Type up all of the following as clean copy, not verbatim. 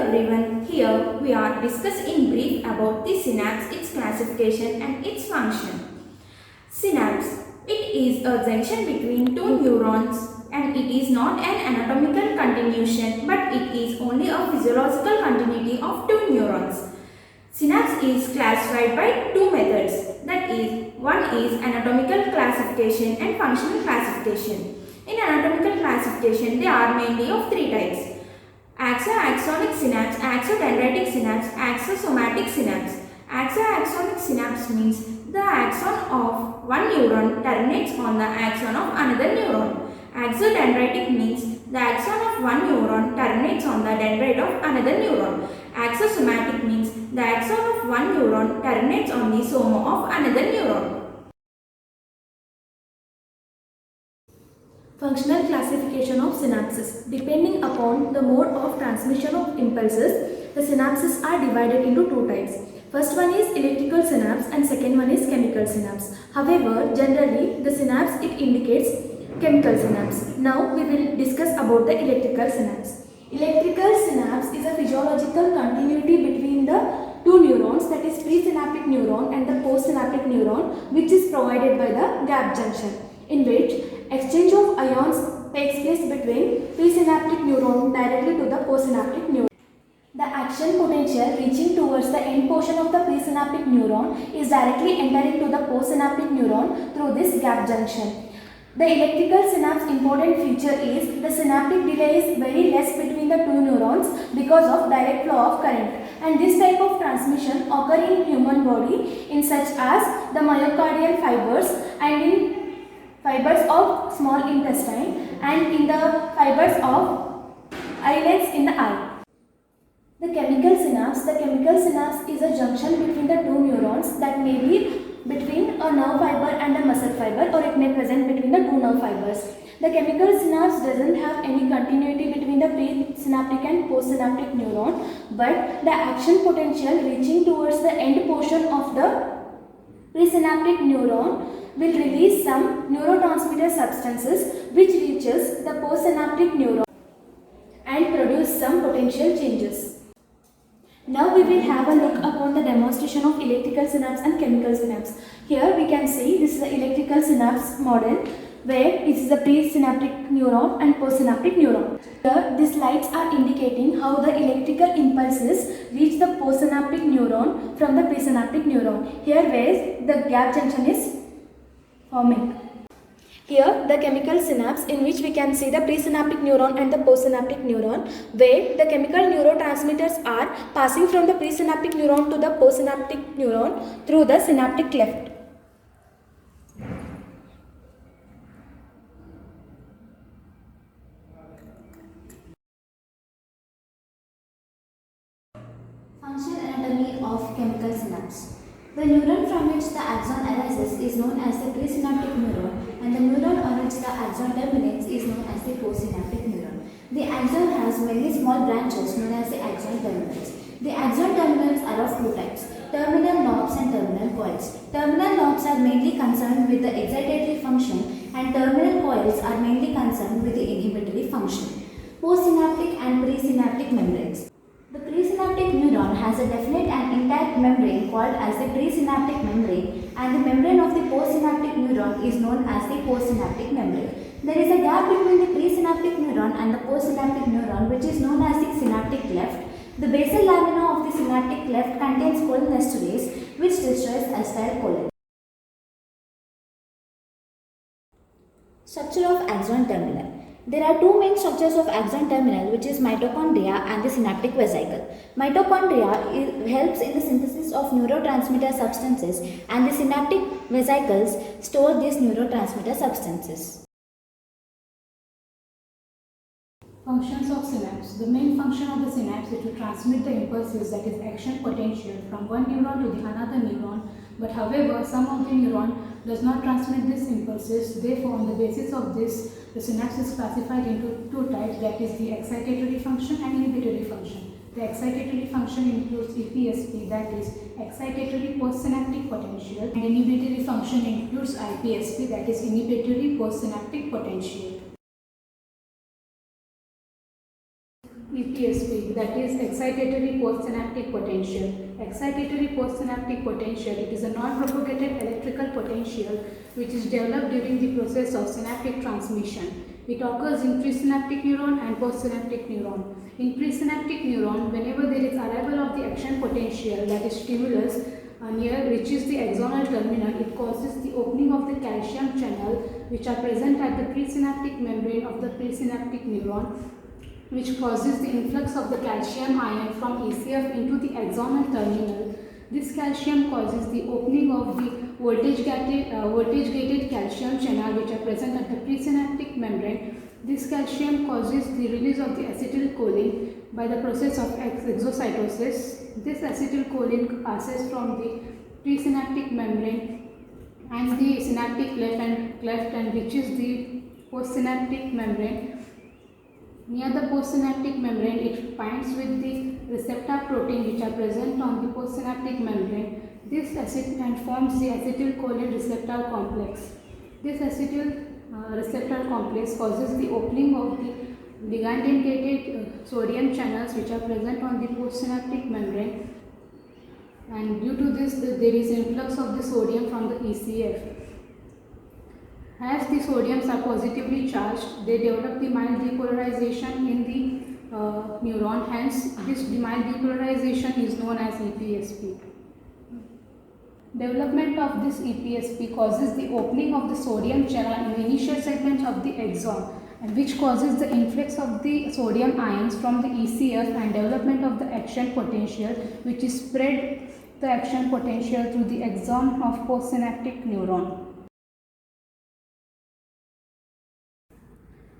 everyone, here we are discussing in brief about the synapse, its classification and its function. Synapse. It is a junction between two neurons and it is not an anatomical continuation but it is only a physiological continuity of two neurons. Synapse is classified by two methods, that is, one is anatomical classification and functional classification. In anatomical classification, they are mainly of three types: axo-axonic synapse, axo-dendritic synapse, axosomatic synapse. Axo-axonic synapse means the axon of one neuron terminates on the axon of another neuron. Axo-dendritic means the axon of one neuron terminates on the dendrite of another neuron. Axosomatic means the axon of one neuron terminates on the soma of another neuron. Functional classification of synapses. Depending upon the mode of transmission of impulses, the synapses are divided into two types. First one is electrical synapse and second one is chemical synapse. However, generally the synapse it indicates chemical synapse. Now we will discuss about the electrical synapse. Electrical synapse is a physiological continuity between the two neurons, that is presynaptic neuron and the postsynaptic neuron, which is provided by the gap junction, in which exchange of ions takes place between presynaptic neuron directly to the postsynaptic neuron. The action potential reaching towards the end portion of the presynaptic neuron is directly entering to the postsynaptic neuron through this gap junction. The electrical synapse important feature is the synaptic delay is very less between the two neurons because of direct flow of current, and this type of transmission occur in human body in such as the myocardial fibers and in fibers of small intestine and in the fibers of islets in the eye. The chemical synapse is a junction between the two neurons that may be between a nerve fiber and a muscle fiber, or it may present between the two nerve fibers. The chemical synapse doesn't have any continuity between the presynaptic and postsynaptic neuron, but the action potential reaching towards the end portion of the presynaptic neuron will release some neurotransmitter substances which reaches the postsynaptic neuron and produce some potential changes. Now we will have a look upon the demonstration of electrical synapse and chemical synapse. Here we can see this is the electrical synapse model where it is the presynaptic neuron and postsynaptic neuron. Here these lights are indicating how the electrical impulses reach the postsynaptic neuron from the presynaptic neuron. Here where the gap junction is forming. Here the chemical synapse, in which we can see the presynaptic neuron and the postsynaptic neuron, where the chemical neurotransmitters are passing from the presynaptic neuron to the postsynaptic neuron through the synaptic cleft. Functional anatomy of chemical synapse. The neuron from which the axon arises is known as the presynaptic neuron, and the neuron on which the axon terminates is known as the postsynaptic neuron. The axon has many small branches known as the axon terminals. The axon terminals are of two types: terminal knobs and terminal coils. Terminal knobs are mainly concerned with the excitatory function, and terminal coils are mainly concerned with the inhibitory function. Postsynaptic and presynaptic membranes. The presynaptic neuron has a definite and intact membrane called as the presynaptic membrane, and the membrane of the postsynaptic neuron is known as the postsynaptic membrane. There is a gap between the presynaptic neuron and the postsynaptic neuron, which is known as the synaptic cleft. The basal lamina of the synaptic cleft contains cholinesterase, which destroys acetylcholine. Structure of axon terminal. There are two main structures of axon terminal, which is mitochondria and the synaptic vesicle. Mitochondria helps in the synthesis of neurotransmitter substances, and the synaptic vesicles store these neurotransmitter substances. Functions of synapse. The main function of the synapse is to transmit the impulses, that is action potential, from one neuron to the another neuron. But however, some of the neuron does not transmit these impulses. Therefore, on the basis of this, the synapse is classified into two types, that is the excitatory function and inhibitory function. The excitatory function includes EPSP, that is excitatory postsynaptic potential, and inhibitory function includes IPSP, that is inhibitory postsynaptic potential. EPSP, that is excitatory postsynaptic potential. Excitatory postsynaptic potential, it is a non-propagated electrical potential which is developed during the process of synaptic transmission. It occurs in presynaptic neuron and postsynaptic neuron. In presynaptic neuron, whenever there is arrival of the action potential, that is stimulus, near reaches the axonal terminal, it causes the opening of the calcium channel which are present at the presynaptic membrane of the presynaptic neuron, which causes the influx of the calcium ion from ECF into the axonal terminal. This calcium causes the opening of the voltage-gated calcium channel which are present at the presynaptic membrane. This calcium causes the release of the acetylcholine by the process of exocytosis. This acetylcholine passes from the presynaptic membrane and the synaptic cleft and reaches the postsynaptic membrane. Near the postsynaptic membrane, it binds with the receptor protein which are present on the postsynaptic membrane. This and forms the acetylcholine receptor complex. This acetyl receptor complex causes the opening of the ligand-gated sodium channels which are present on the postsynaptic membrane, and due to this there is influx of the sodium from the ECF. As the sodiums are positively charged, they develop the mild depolarization in the neuron. Hence, this mild depolarization is known as EPSP. Development of this EPSP causes the opening of the sodium channel in the initial segments of the axon, and which causes the influx of the sodium ions from the ECF and development of the action potential, which is spread the action potential through the axon of postsynaptic neuron.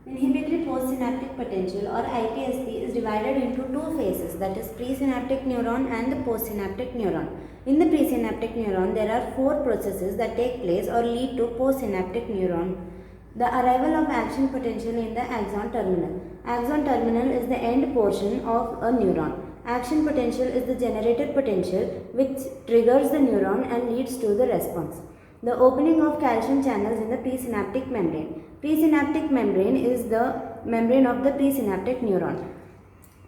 Inhibitory postsynaptic potential or IPSP is divided into two phases, that is presynaptic neuron and the postsynaptic neuron. In the presynaptic neuron, there are four processes that take place or lead to postsynaptic neuron. The arrival of action potential in the axon terminal. Axon terminal is the end portion of a neuron. Action potential is the generated potential which triggers the neuron and leads to the response. The opening of calcium channels in the presynaptic membrane. Presynaptic membrane is the membrane of the presynaptic neuron.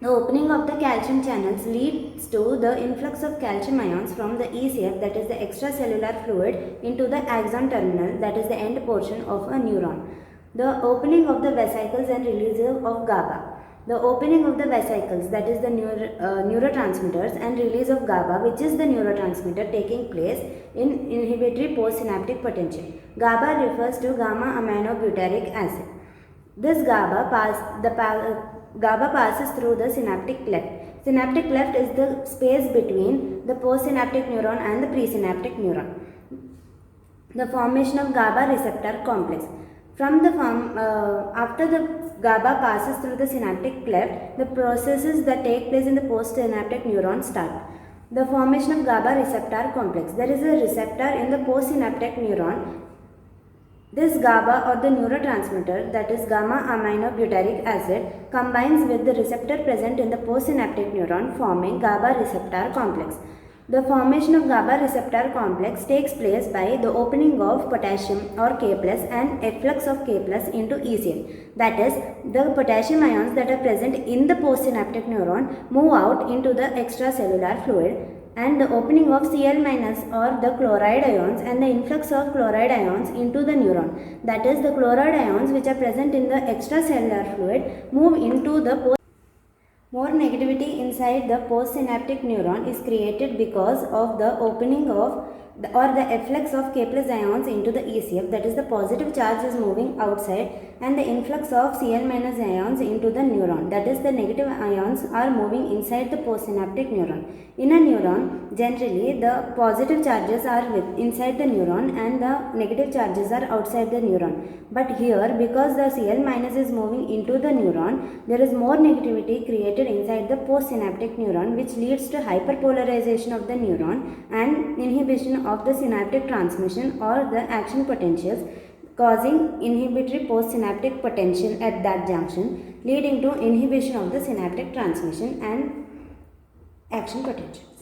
The opening of the calcium channels leads to the influx of calcium ions from the ECF, that is the extracellular fluid, into the axon terminal, that is the end portion of a neuron. The opening of the vesicles and release of GABA. The opening of the vesicles, that is the neurotransmitters, and release of GABA, which is the neurotransmitter, taking place in inhibitory postsynaptic potential. GABA refers to gamma aminobutyric acid. This GABA passes through the synaptic cleft. Synaptic cleft is the space between the postsynaptic neuron and the presynaptic neuron. The formation of GABA receptor complex. After the GABA passes through the synaptic cleft, the processes that take place in the postsynaptic neuron start. The formation of GABA receptor complex. There is a receptor in the postsynaptic neuron. This GABA or the neurotransmitter, that is gamma aminobutyric acid, combines with the receptor present in the postsynaptic neuron, forming GABA receptor complex. The formation of GABA receptor complex takes place by the opening of potassium or K+ and efflux of K+ into ECF. That is, the potassium ions that are present in the postsynaptic neuron move out into the extracellular fluid, and the opening of Cl- or the chloride ions and the influx of chloride ions into the neuron. That is, the chloride ions which are present in the extracellular fluid move into the more negativity inside the postsynaptic neuron is created because of the opening of the efflux of K+ ions into the ECF, that is the positive charge is moving outside, and the influx of Cl- ions into the neuron, that is the negative ions are moving inside the postsynaptic neuron. In a neuron, generally the positive charges are inside the neuron and the negative charges are outside the neuron. But here, because the Cl- is moving into the neuron, there is more negativity created inside the postsynaptic neuron, which leads to hyperpolarization of the neuron and inhibition of the synaptic transmission or the action potentials, causing inhibitory postsynaptic potential at that junction, leading to inhibition of the synaptic transmission and action potentials.